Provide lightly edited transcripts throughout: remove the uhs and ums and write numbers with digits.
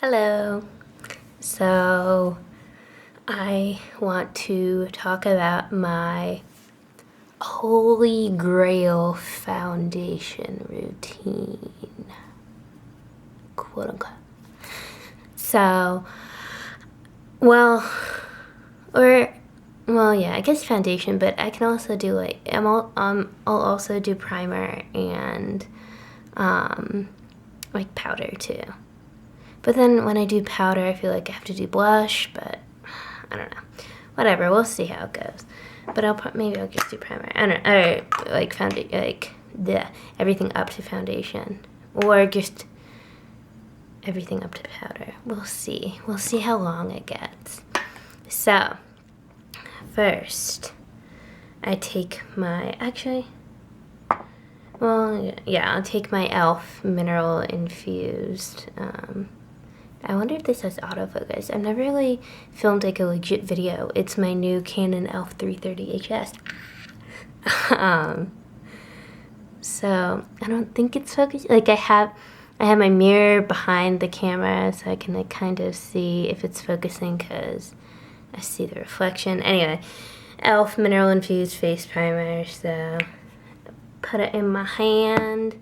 Hello. So I want to talk about my Holy Grail foundation routine, quote unquote. So, yeah, I guess foundation, but I can also do I'll also do primer and like powder too. But then when I do powder, I feel like I have to do blush, but I don't know. Whatever, we'll see how it goes. But maybe I'll just do primer. I don't know, or like everything up to foundation, or just everything up to powder. We'll see. We'll see how long it gets. So first, I take my I'll take my e.l.f. mineral infused. I wonder if this has autofocus. I've never really filmed like a legit video. It's my new Canon e.l.f. 330 HS. So I don't think it's focused. Like I have my mirror behind the camera so I can like kind of see if it's focusing because I see the reflection. Anyway, e.l.f. mineral infused face primer. So put it in my hand,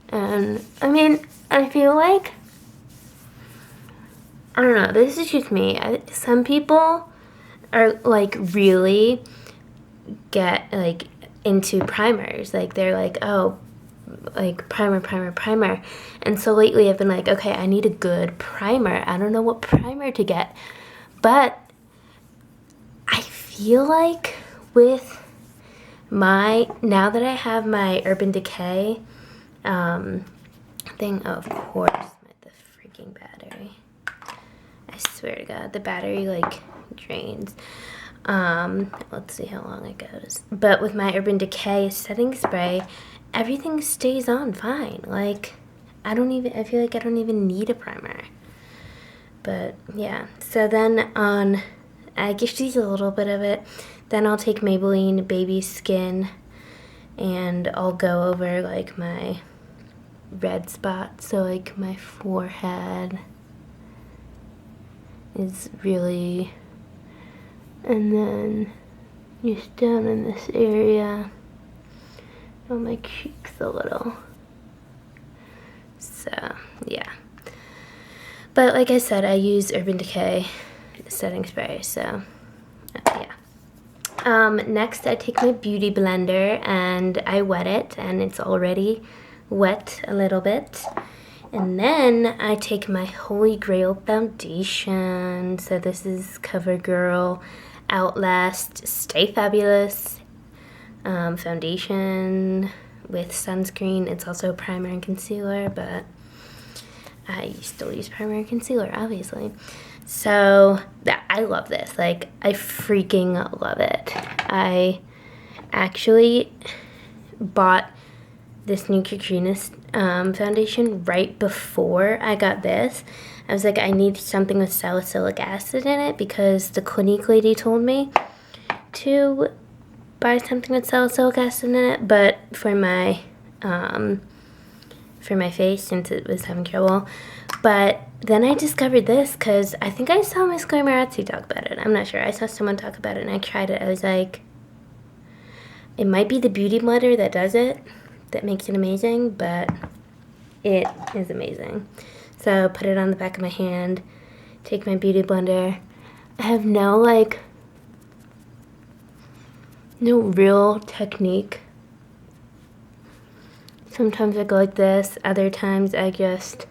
and I feel like, I don't know, this is just me. Some people are like really get like into primers. Like they're like, oh, like primer. And so lately I've been like, okay, I need a good primer. I don't know what primer to get. But I feel like now that I have my Urban Decay thing, oh, of course, the freaking battery. I swear to God, the battery like drains. Let's see how long it goes. But with my Urban Decay setting spray, everything stays on fine. Like I feel like I don't even need a primer. But yeah, so then I just use a little bit of it. Then I'll take Maybelline Baby Skin and I'll go over like my red spots. So like my forehead is really, and then just down in this area on my cheeks a little. So yeah, but like I said, I use Urban Decay setting spray, so yeah. Next I take my beauty blender and I wet it, and it's already wet a little bit. And then I take my Holy Grail foundation. So this is CoverGirl Outlast Stay Fabulous foundation with sunscreen. It's also primer and concealer, but I still use primer and concealer, obviously. So I love this. Like, I freaking love it. I actually bought this Neutrogena foundation right before I got this. I was like, I need something with salicylic acid in it because the Clinique lady told me to buy something with salicylic acid in it, but for my face, since it was having trouble. But then I discovered this because I think I saw Miss Glamorazzi talk about it. I'm not sure. I saw someone talk about it and I tried it. I was like, it might be the beauty blender that does it, that makes it amazing, but it is amazing. So put it on the back of my hand, take my beauty blender. I have no real technique. Sometimes I go like this, other times I just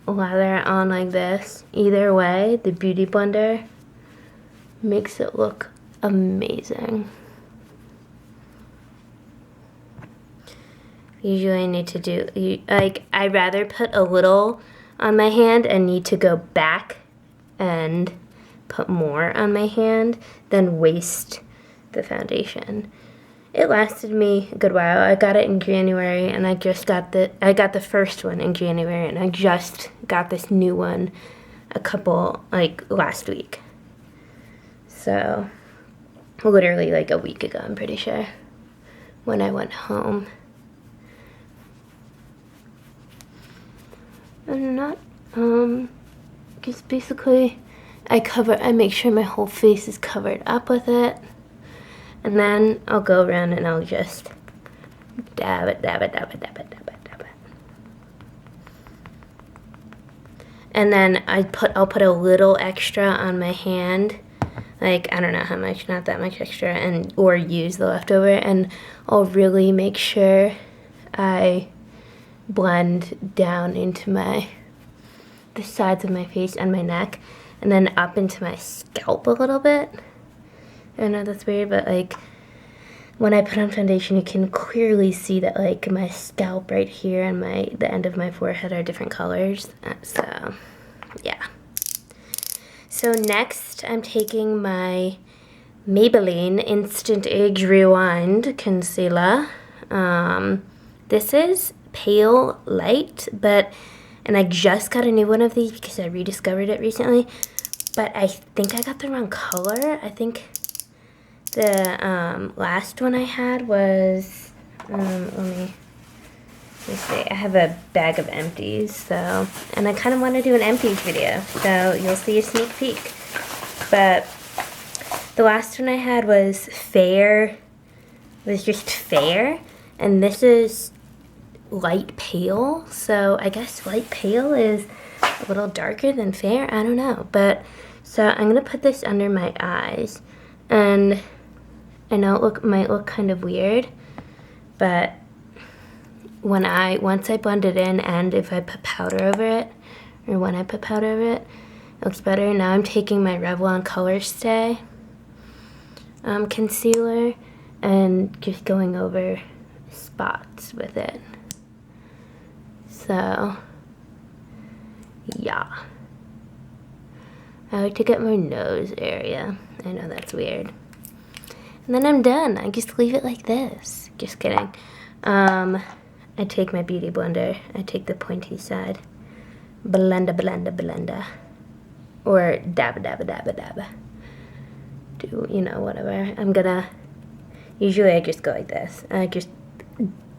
lather it on like this. Either way, the beauty blender makes it look amazing. Usually I need to do, I'd rather put a little on my hand and need to go back and put more on my hand than waste the foundation. It lasted me a good while. I got it in January, and I got the first one in January, and I just got this new one last week. So, literally like a week ago, I'm pretty sure, when I went home. I'm not Just basically I make sure my whole face is covered up with it. And then I'll go around and I'll just dab it, dab it, dab it, dab it, dab it, dab it. And then I'll put a little extra on my hand. Like, I don't know how much, not that much extra, or use the leftover, and I'll really make sure I blend down into the sides of my face and my neck, and then up into my scalp a little bit. I know that's weird, but like when I put on foundation, you can clearly see that like my scalp right here and the end of my forehead are different colors. So yeah. So next I'm taking my Maybelline Instant Age Rewind Concealer. This is Pale Light, and I just got a new one of these because I rediscovered it recently, but I think I got the wrong color. I think the last one I had was, let me see, I have a bag of empties, so, and I kind of want to do an empties video, so you'll see a sneak peek. But the last one I had was just fair, and this is light pale, so I guess light pale is a little darker than fair, I don't know. But so I'm gonna put this under my eyes, and I know it might look kind of weird, but once I blend it in, and if I put powder over it, or when I put powder over it, it looks better. Now I'm taking my Revlon Color Stay concealer and just going over spots with it. So yeah, I like to get my nose area. I know that's weird. And then I'm done. I just leave it like this. Just kidding. I take my beauty blender. I take the pointy side. Blenda, blenda, blenda. Or dabba, dabba, dabba, dabba. Do, whatever. Usually I just go like this. I just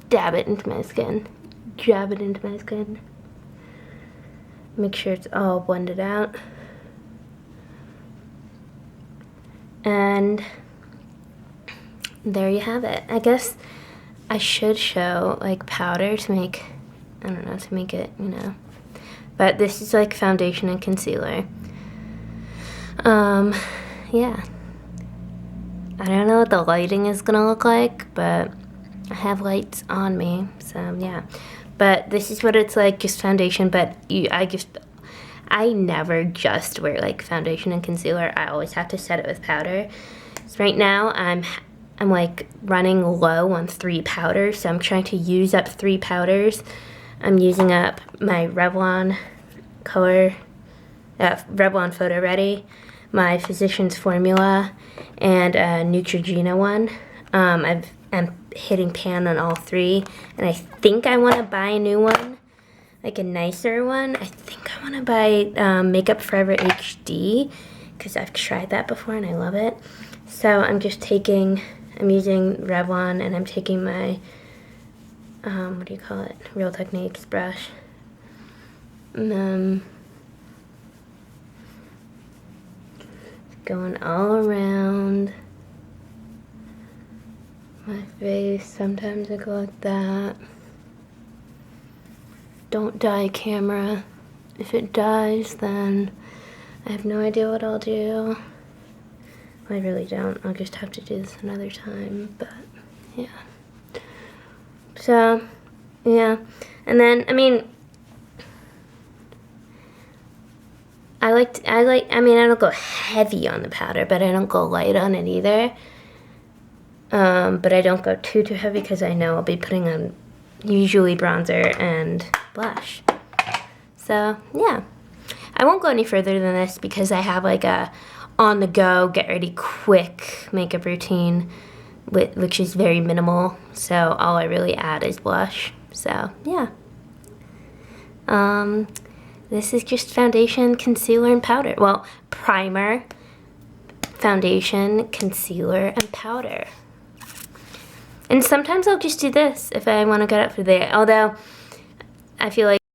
dab it into my skin. Jab it into my skin. Make sure it's all blended out. And there you have it. I guess I should show like powder to make it, But this is like foundation and concealer. Yeah. I don't know what the lighting is gonna look like, but I have lights on me, so yeah. But this is what it's like, just foundation, but I never just wear like foundation and concealer. I always have to set it with powder. So right now I'm like running low on 3 powders, so I'm trying to use up 3 powders. I'm using up my Revlon Photo Ready, my Physicians Formula, and a Neutrogena one. I'm hitting pan on all 3, and I think I want to buy a new one, like a nicer one. I think I want to buy Makeup Forever HD, because I've tried that before and I love it. So I'm using Revlon, and I'm taking my, Real Techniques brush. Going all around my face. Sometimes I go like that. Don't die, camera. If it dies, then I have no idea what I'll do. I really don't. I'll just have to do this another time, but yeah. So, yeah. And then, I don't go heavy on the powder, but I don't go light on it either. But I don't go too heavy because I know I'll be putting on usually bronzer and blush. So, yeah. I won't go any further than this because I have like a on-the-go, get-ready-quick makeup routine, which is very minimal. So all I really add is blush. So, yeah. This is just foundation, concealer, and powder. Well, primer, foundation, concealer, and powder. And sometimes I'll just do this if I want to get up for the day. Although, I feel like